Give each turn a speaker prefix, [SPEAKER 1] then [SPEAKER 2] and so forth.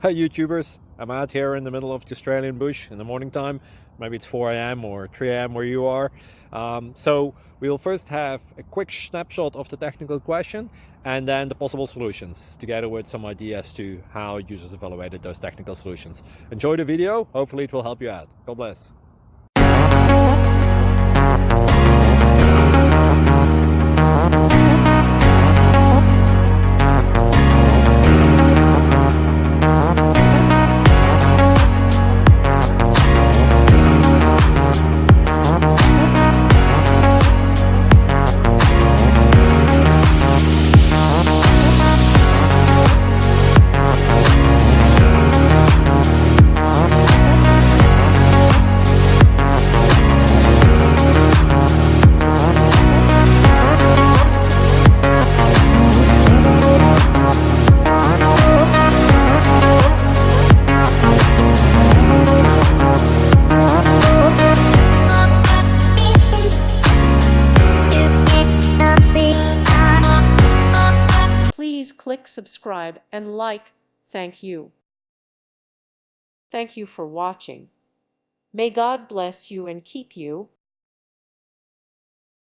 [SPEAKER 1] Hi YouTubers, I'm out here in the middle of the Australian bush in the morning time. Maybe it's 4 a.m. or 3 a.m. where you are. So we'll first have a quick snapshot of the technical question and then the possible solutions, together with some ideas to how users evaluated those technical solutions. Enjoy the video, hopefully it will help you out. God bless.
[SPEAKER 2] Please click subscribe and like. Thank you. Thank you for watching. May God bless you and keep you.